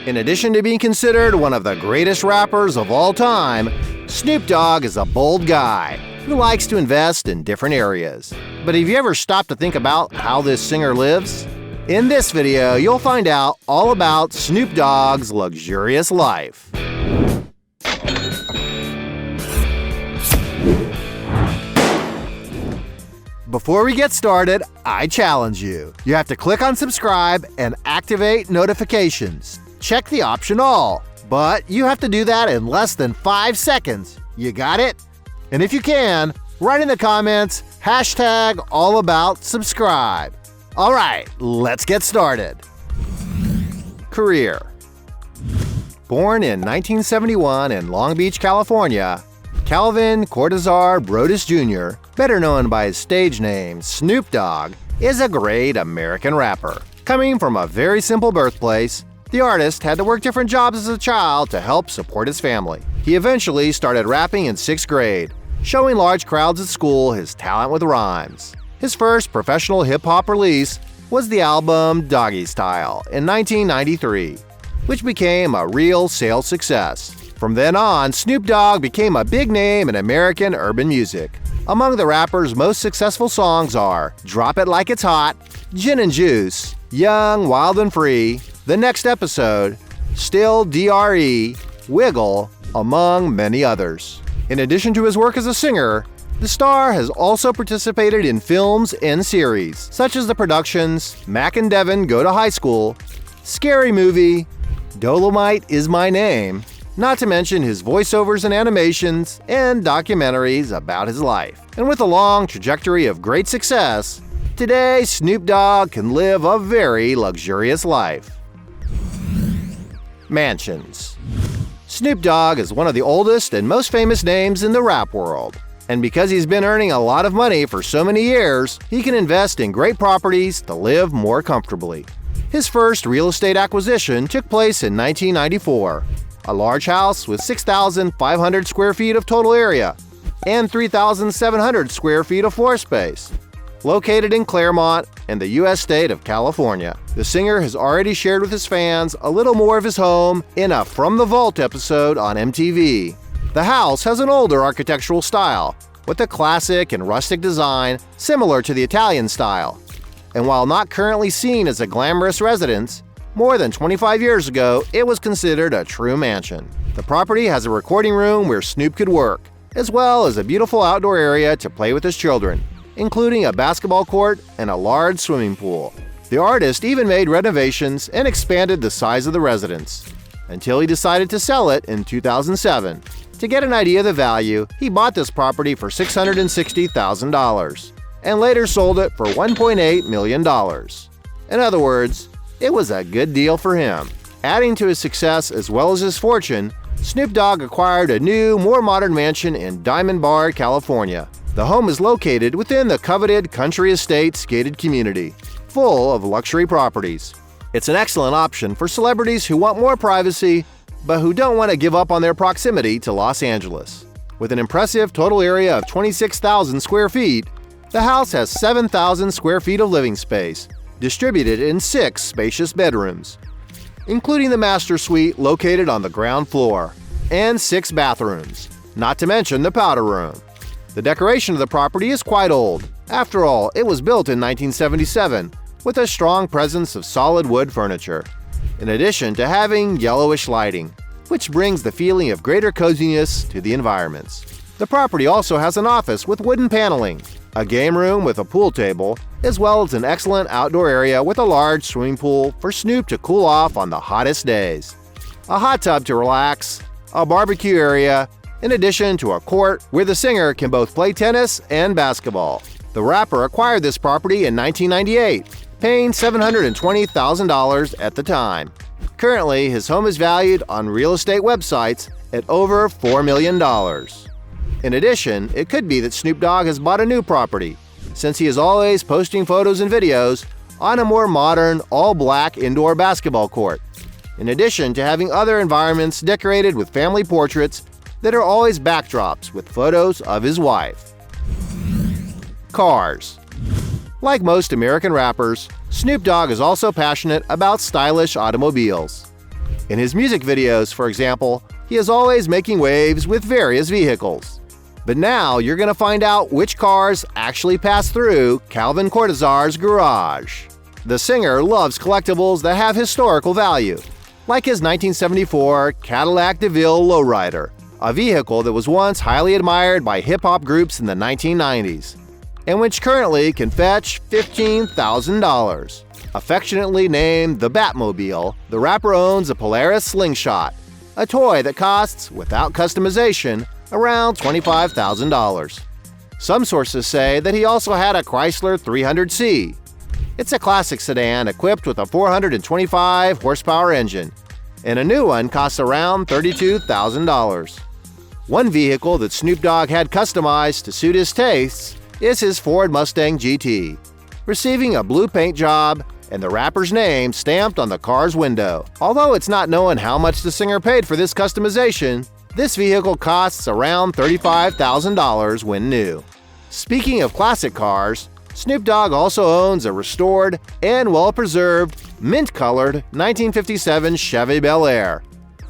In addition to being considered one of the greatest rappers of all time, Snoop Dogg is a bold guy who likes to invest in different areas. But have you ever stopped to think about how this singer lives? In this video, you'll find out all about Snoop Dogg's luxurious life. Before we get started, I challenge you. You have to click on subscribe and activate notifications. Check the option all, but you have to do that in less than 5 seconds. You got it? And if you can, write in the comments #allaboutSubscribe. All right, let's get started. Career. Born in 1971 in Long Beach, California, Calvin Cortazar Brodus Jr., better known by his stage name Snoop Dogg, is a great American rapper. Coming from a very simple birthplace, the artist had to work different jobs as a child to help support his family. He eventually started rapping in 6th grade, showing large crowds at school his talent with rhymes. His first professional hip-hop release was the album Doggy Style in 1993, which became a real sales success. From then on, Snoop Dogg became a big name in American urban music. Among the rapper's most successful songs are Drop It Like It's Hot, Gin and Juice, Young, Wild and Free, The Next Episode, Still DRE, Wiggle, among many others. In addition to his work as a singer, the star has also participated in films and series, such as the productions Mac and Devin Go to High School, Scary Movie, Dolomite Is My Name, not to mention his voiceovers and animations and documentaries about his life. And with a long trajectory of great success, today Snoop Dogg can live a very luxurious life. Mansions. Snoop Dogg is one of the oldest and most famous names in the rap world. And because he's been earning a lot of money for so many years, he can invest in great properties to live more comfortably. His first real estate acquisition took place in 1994. A large house with 6,500 square feet of total area and 3,700 square feet of floor space, located in Claremont in the U.S. state of California. The singer has already shared with his fans a little more of his home in a From the Vault episode on MTV. The house has an older architectural style, with a classic and rustic design similar to the Italian style. And while not currently seen as a glamorous residence, more than 25 years ago, it was considered a true mansion. The property has a recording room where Snoop could work, as well as a beautiful outdoor area to play with his children, including a basketball court and a large swimming pool. The artist even made renovations and expanded the size of the residence, until he decided to sell it in 2007. To get an idea of the value, he bought this property for $660,000 and later sold it for $1.8 million. In other words, it was a good deal for him. Adding to his success as well as his fortune, Snoop Dogg acquired a new, more modern mansion in Diamond Bar, California. The home is located within the coveted Country Estates gated community, full of luxury properties. It's an excellent option for celebrities who want more privacy, but who don't want to give up on their proximity to Los Angeles. With an impressive total area of 26,000 square feet, the house has 7,000 square feet of living space, distributed in 6 spacious bedrooms, including the master suite located on the ground floor, and 6 bathrooms, not to mention the powder room. The decoration of the property is quite old. After all, it was built in 1977, with a strong presence of solid wood furniture, in addition to having yellowish lighting, which brings the feeling of greater coziness to the environments. The property also has an office with wooden paneling, a game room with a pool table, as well as an excellent outdoor area with a large swimming pool for Snoop to cool off on the hottest days, a hot tub to relax, a barbecue area, in addition to a court where the singer can both play tennis and basketball. The rapper acquired this property in 1998, paying $720,000 at the time. Currently, his home is valued on real estate websites at over $4 million. In addition, it could be that Snoop Dogg has bought a new property, since he is always posting photos and videos on a more modern, all-black indoor basketball court, in addition to having other environments decorated with family portraits that are always backdrops with photos of his wife. Cars. Like most American rappers, Snoop Dogg is also passionate about stylish automobiles. In his music videos, for example, he is always making waves with various vehicles. But now you're going to find out which cars actually pass through Calvin Cortazar's garage. The singer loves collectibles that have historical value, like his 1974 Cadillac DeVille Lowrider, a vehicle that was once highly admired by hip-hop groups in the 1990s, and which currently can fetch $15,000. Affectionately named the Batmobile, the rapper owns a Polaris Slingshot, a toy that costs, without customization, around $25,000. Some sources say that he also had a Chrysler 300C. It's a classic sedan equipped with a 425 horsepower engine, and a new one costs around $32,000. One vehicle that Snoop Dogg had customized to suit his tastes is his Ford Mustang GT, receiving a blue paint job and the rapper's name stamped on the car's window. Although it's not known how much the singer paid for this customization, this vehicle costs around $35,000 when new. Speaking of classic cars, Snoop Dogg also owns a restored and well-preserved, mint-colored 1957 Chevy Bel Air,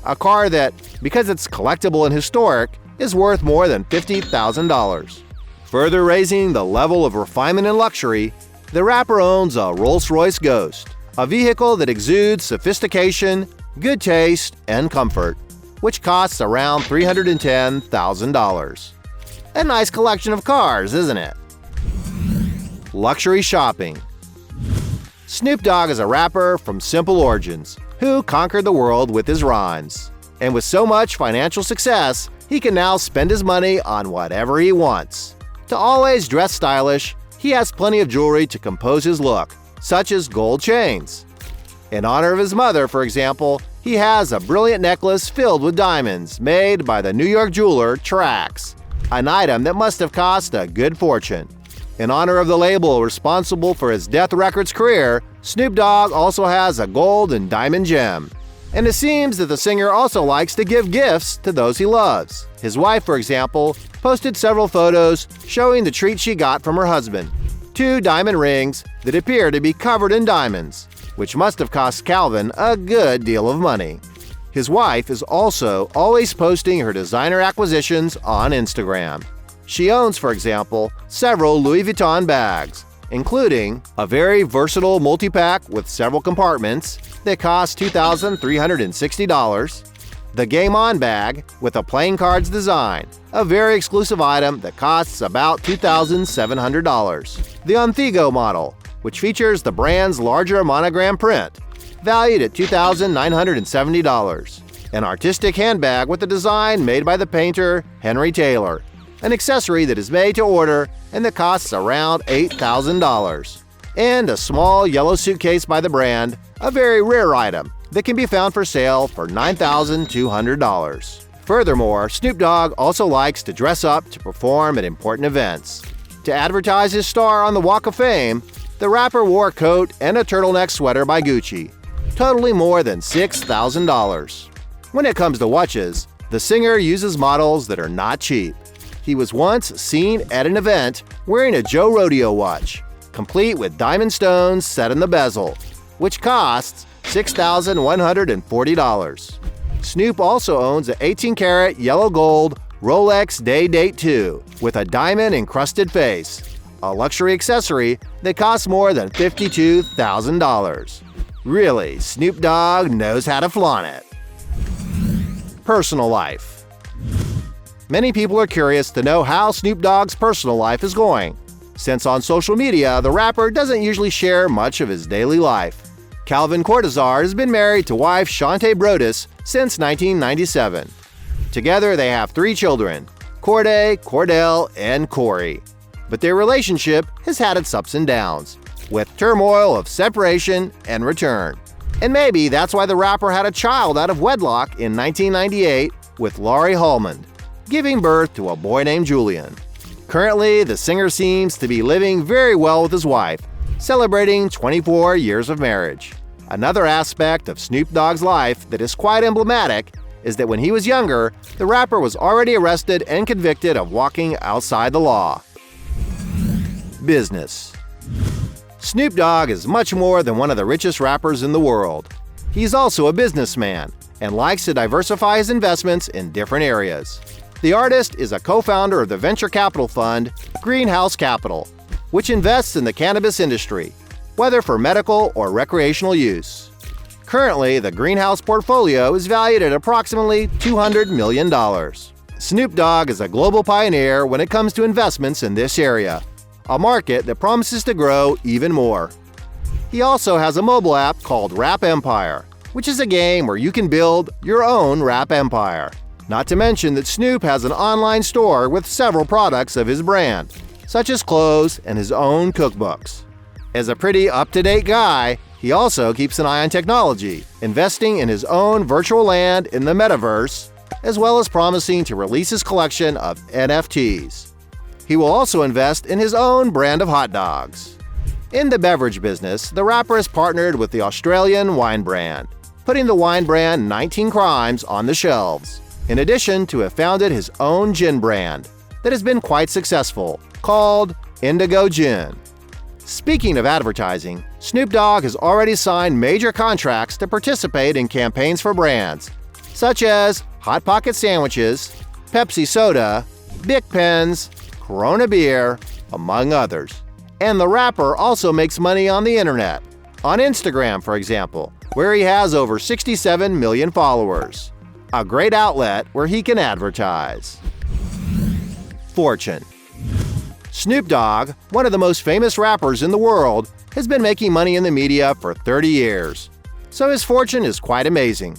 a car that, because it's collectible and historic, is worth more than $50,000. Further raising the level of refinement and luxury, the rapper owns a Rolls-Royce Ghost, a vehicle that exudes sophistication, good taste, and comfort, which costs around $310,000. A nice collection of cars, isn't it? Luxury shopping. Snoop Dogg is a rapper from simple origins who conquered the world with his rhymes. And with so much financial success, he can now spend his money on whatever he wants. To always dress stylish, he has plenty of jewelry to compose his look, such as gold chains. In honor of his mother, for example, he has a brilliant necklace filled with diamonds made by the New York jeweler Trax, an item that must have cost a good fortune. In honor of the label responsible for his Death Records career, Snoop Dogg also has a gold and diamond gem. And it seems that the singer also likes to give gifts to those he loves. His wife, for example, posted several photos showing the treat she got from her husband: 2 diamond rings that appear to be covered in diamonds, which must have cost Calvin a good deal of money. His wife is also always posting her designer acquisitions on Instagram. She owns, for example, several Louis Vuitton bags, including a very versatile multi-pack with several compartments that cost $2,360, the Game On bag with a playing cards design, a very exclusive item that costs about $2,700, the Onthigo model, which features the brand's larger monogram print, valued at $2,970, an artistic handbag with a design made by the painter Henry Taylor, an accessory that is made to order and that costs around $8,000, and a small yellow suitcase by the brand, a very rare item that can be found for sale for $9,200. Furthermore, Snoop Dogg also likes to dress up to perform at important events. To advertise his star on the Walk of Fame, the rapper wore a coat and a turtleneck sweater by Gucci, totaling more than $6,000. When it comes to watches, the singer uses models that are not cheap. He was once seen at an event wearing a Joe Rodeo watch, complete with diamond stones set in the bezel, which costs $6,140. Snoop also owns an 18-karat yellow gold Rolex Day Date 2 with a diamond-encrusted face, a luxury accessory that costs more than $52,000. Really, Snoop Dogg knows how to flaunt it. Personal life. Many people are curious to know how Snoop Dogg's personal life is going, since on social media, the rapper doesn't usually share much of his daily life. Calvin Cortazar has been married to wife Shantae Brodus since 1997. Together, they have 3 children, Corday, Cordell, and Corey. But their relationship has had its ups and downs, with turmoil of separation and return. And maybe that's why the rapper had a child out of wedlock in 1998 with Laurie Hallman, giving birth to a boy named Julian. Currently, the singer seems to be living very well with his wife, celebrating 24 years of marriage. Another aspect of Snoop Dogg's life that is quite emblematic is that when he was younger, the rapper was already arrested and convicted of walking outside the law. Business. Snoop Dogg is much more than one of the richest rappers in the world. He's also a businessman and likes to diversify his investments in different areas. The artist is a co-founder of the venture capital fund Greenhouse Capital, which invests in the cannabis industry, whether for medical or recreational use. Currently, the Greenhouse portfolio is valued at approximately $200 million. Snoop Dogg is a global pioneer when it comes to investments in this area, a market that promises to grow even more. He also has a mobile app called Rap Empire, which is a game where you can build your own rap empire. Not to mention that Snoop has an online store with several products of his brand, such as clothes and his own cookbooks. As a pretty up-to-date guy, he also keeps an eye on technology, investing in his own virtual land in the metaverse, as well as promising to release his collection of NFTs. He will also invest in his own brand of hot dogs. In the beverage business, the rapper has partnered with the Australian wine brand, putting the wine brand 19 Crimes on the shelves, in addition to have founded his own gin brand that has been quite successful, called Indigo Gin. Speaking of advertising, Snoop Dogg has already signed major contracts to participate in campaigns for brands, such as Hot Pocket Sandwiches, Pepsi Soda, Bic Pens, Corona Beer, among others. And the rapper also makes money on the internet, on Instagram for example, where he has over 67 million followers. A great outlet where he can advertise. Fortune. Snoop Dogg, one of the most famous rappers in the world, has been making money in the media for 30 years, so his fortune is quite amazing.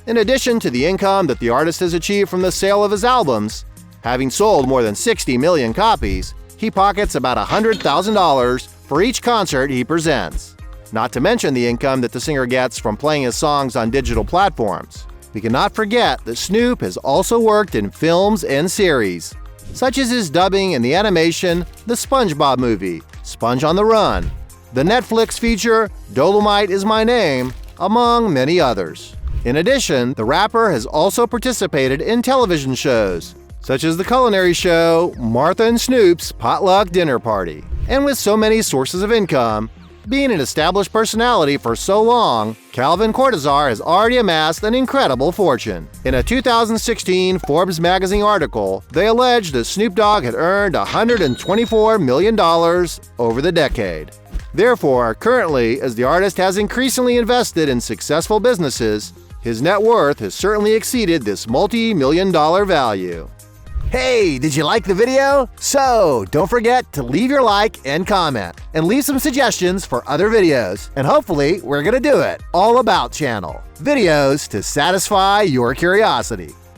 In addition to the income that the artist has achieved from the sale of his albums, having sold more than 60 million copies, he pockets about $100,000 for each concert he presents. Not to mention the income that the singer gets from playing his songs on digital platforms. We cannot forget that Snoop has also worked in films and series, such as his dubbing in the animation The SpongeBob Movie, Sponge on the Run, the Netflix feature Dolomite Is My Name, among many others. In addition, the rapper has also participated in television shows, such as the culinary show Martha and Snoop's Potluck Dinner Party. And with so many sources of income, being an established personality for so long, Calvin Cortazar has already amassed an incredible fortune. In a 2016 Forbes magazine article, they alleged that Snoop Dogg had earned $124 million over the decade. Therefore, currently, as the artist has increasingly invested in successful businesses, his net worth has certainly exceeded this multi-million-dollar value. Hey, did you like the video? So, don't forget to leave your like and comment, and leave some suggestions for other videos, and hopefully we're gonna do it. All About channel. Videos to satisfy your curiosity.